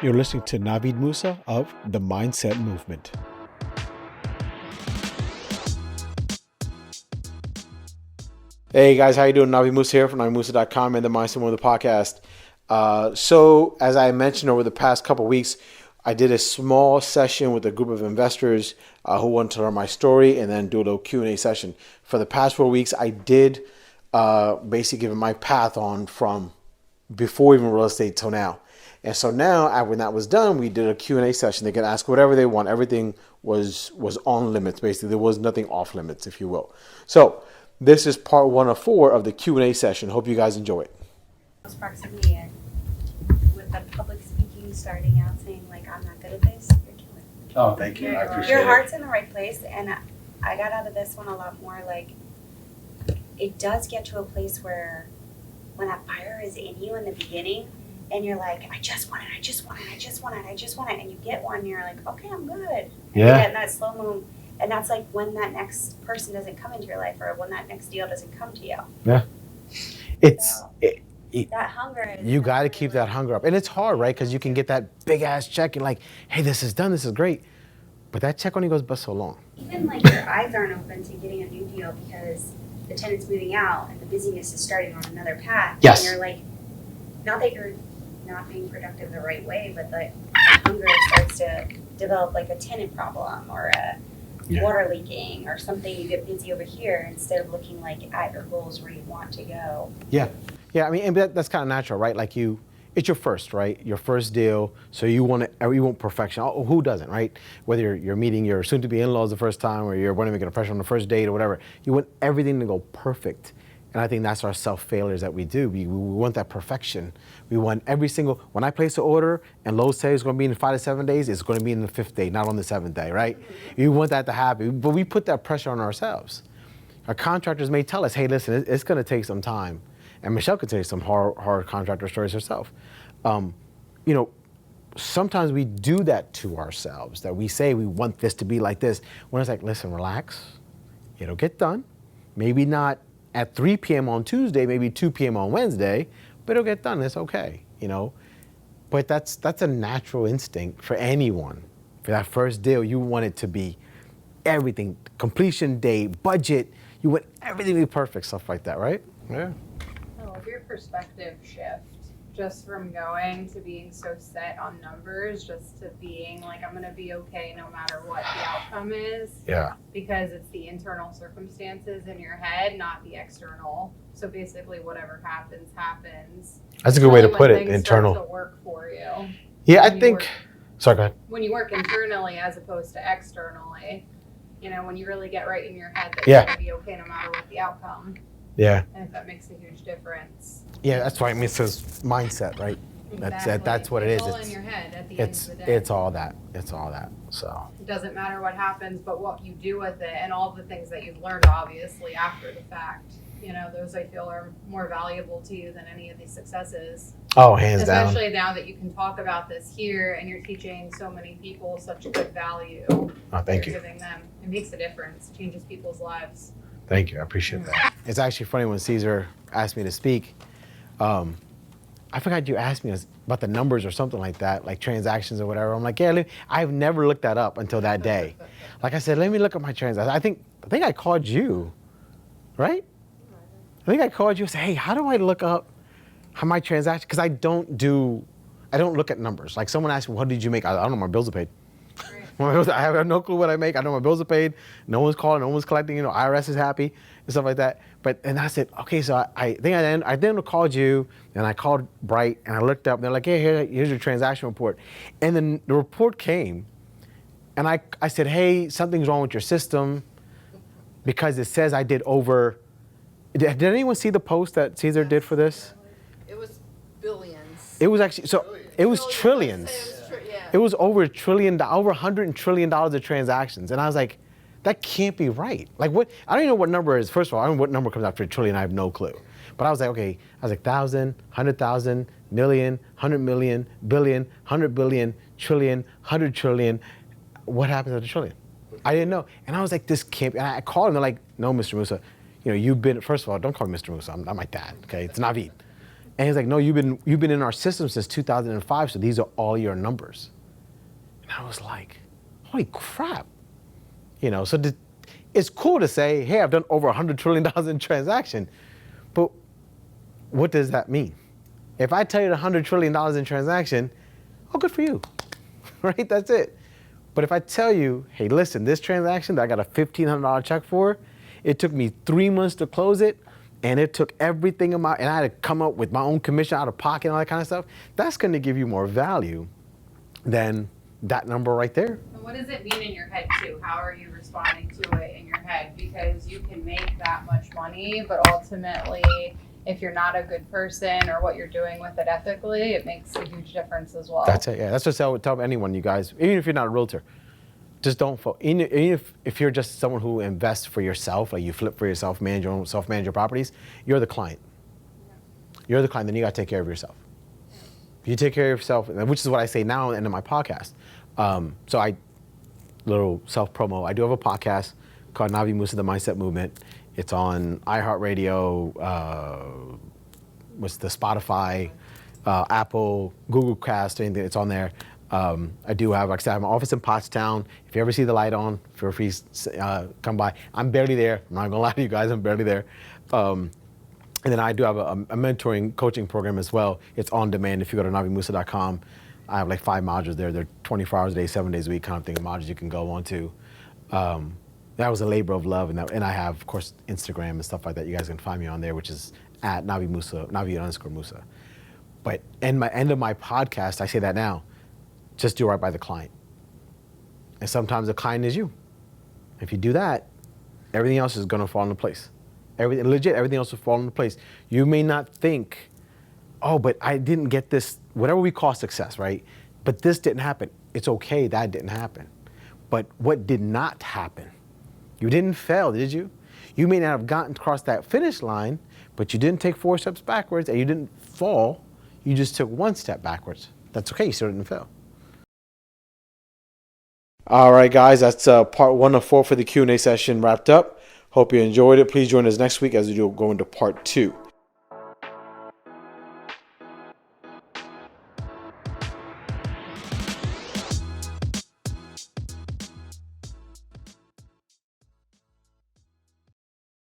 You're listening to Navid Moosa of The Mindset Movement. Hey guys, how you doing? Navid Moosa here from navidmoosa.com and the Mindset Movement podcast. So as I mentioned over the past couple of weeks, I did a small session with a group of investors who wanted to learn my story and then do a little Q&A session. For the past 4 weeks, I did basically give my path on from before even real estate till now. And so now, when that was done, we did a Q&A session. They could ask whatever they want. Everything was on limits, basically. There was nothing off limits, if you will. So this is part 1 of 4 of the Q&A session. Hope you guys enjoy it. Proximity and with the public speaking starting out saying, like, I'm not good at this, you're killing it. Oh, thank you. I appreciate Your it. heart's in the right place, and I got out of this one a lot more, like, it does get to a place where when that fire is in you in the beginning, and you're like, I just want it, and you get one, and you're like, okay, I'm good. And you get in that slow move, and that's like when that next person doesn't come into your life, or when that next deal doesn't come to you. Yeah. That hunger is... You got to keep that hunger up. And it's hard, right? Because you can get that big-ass check and like, hey, this is done, this is great. But that check only goes but so long. Even like your eyes aren't open to getting a new deal because the tenant's moving out and the busyness is starting on another path. Yes. And you're like, not that you're not being productive the right way, but the hunger starts to develop like a tenant problem or a water leaking or something. You get busy over here instead of looking like at your goals where you want to go. Yeah. Yeah, I mean, and that's kind of natural, right? Like it's your first, right? Your first deal, so you want perfection. Oh, who doesn't, right? Whether you're meeting your soon-to-be in-laws the first time or you're wanting to make an impression on the first date or whatever, you want everything to go perfect. And I think that's our self-failures that we do. We want that perfection. We want when I place an order and Lowe's says it's going to be in 5 to 7 days, it's going to be in the 5th day, not on the 7th day, right? You want that to happen, but we put that pressure on ourselves. Our contractors may tell us, hey, listen, it's going to take some time. And Michelle could tell you some horror contractor stories herself. Sometimes we do that to ourselves, that we say we want this to be like this, when it's like, listen, relax, it'll get done. Maybe not at 3 p.m. on Tuesday, maybe 2 p.m. on Wednesday, but it'll get done, it's okay, But that's a natural instinct for anyone. For that first deal, you want it to be everything, completion date, budget, you want everything to be perfect, stuff like that, right? Yeah. If your perspective shift just from going to being so set on numbers, just to being like, I'm going to be okay no matter what the outcome is. Yeah. Because it's the internal circumstances in your head, not the external. So basically whatever happens, happens. That's a good way to put it, internal. To work for you. Yeah, I think, sorry, go ahead. When you work internally as opposed to externally, when you really get right in your head that you're going to be okay no matter what the outcome. Yeah. And if that makes a huge difference. Yeah, that's why it says mindset, right? Exactly. That's what it is. It's all in your head at the end of the day. It's all that. It's all that. So it doesn't matter what happens, but what you do with it and all the things that you've learned, obviously, after the fact. Those I feel are more valuable to you than any of these successes. Oh, hands down. Especially now that you can talk about this here and you're teaching so many people such good value. Oh, thank you. Giving them. It makes a difference. It changes people's lives. Thank you. I appreciate that. It's actually funny when Caesar asked me to speak. I forgot you asked me about the numbers or something like that, like transactions or whatever. I'm like, yeah, I've never looked that up until that day. Like I said, let me look at my transactions. I think I called you, right? I think I called you and said, hey, how do I look up how my transactions? Because I don't look at numbers. Like someone asked me, what did you make? I don't know, my bills are paid. I have no clue what I make. I know my bills are paid. No one's calling. No one's collecting. IRS is happy and stuff like that. And I said, okay, so I think I then called you and I called Bright and I looked up and they're like, hey, here's your transaction report. And then the report came and I said, hey, something's wrong with your system because it says I did over. Did anyone see the post that Caesar did for this? It was billions. It was actually, it was trillions. It was over $1 trillion, over $100 trillion of transactions. And I was like, that can't be right. Like what, I don't even know what number is. First of all, I don't know what number comes after a trillion. I have no clue. But I was like, okay, 1,000, 100,000, million, 100 million, billion, 100 billion, trillion, 100 trillion. What happens at a trillion? I didn't know. And I was like, this can't be. And I called him. They're like, no, Mr. Moosa, you've been, first of all, don't call me Mr. Moosa. I'm not my dad, okay? It's Navid. And he's like, no, you've been in our system since 2005, so these are all your numbers. And I was like, holy crap. So it's cool to say, hey, I've done over $100 trillion in transaction, but what does that mean? If I tell you the $100 trillion in transaction, oh, good for you, right? That's it. But if I tell you, hey, listen, this transaction that I got a $1,500 check for, it took me 3 months to close it, and it took everything and I had to come up with my own commission out of pocket and all that kind of stuff, that's going to give you more value than that number right there. And what does it mean in your head too? How are you responding to it in your head? Because you can make that much money, but ultimately, if you're not a good person or what you're doing with it ethically, it makes a huge difference as well. That's it. Yeah, that's what I would tell anyone, you guys, even if you're not a realtor, just don't. Even if you're just someone who invests for yourself, like you flip for yourself, self-manage your properties, you're the client. You're the client. Then you got to take care of yourself. You take care of yourself, which is what I say now in my podcast. Little self promo. I do have a podcast called Navid Moosa, the Mindset Movement. It's on iHeartRadio, what's the Spotify, Apple, Google Cast, anything. It's on there. I do have, like I said, I have an office in Pottstown. If you ever see the light on, feel free to come by. I'm barely there. I'm not gonna lie to you guys. I'm barely there. And then I do have a mentoring coaching program as well. It's on demand. If you go to navidmoosa.com, I have like 5 modules there. They're 24 hours a day, 7 days a week kind of thing, modules you can go on to. That was a labor of love. And I have, of course, Instagram and stuff like that. You guys can find me on there, which is at Navid Moosa, Navid_Moosa. But in my end of my podcast, I say that now, just do right by the client. And sometimes the client is you. If you do that, everything else is gonna fall into place. Everything else will fall into place. You may not think, oh, but I didn't get this, whatever we call success, right? But this didn't happen. It's okay, that didn't happen. But what did not happen? You didn't fail, did you? You may not have gotten across that finish line, but you didn't take 4 steps backwards and you didn't fall. You just took 1 step backwards. That's okay, you still didn't fail. All right, guys, that's part 1 of 4 for the Q&A session wrapped up. Hope you enjoyed it. Please join us next week as we go into part 2.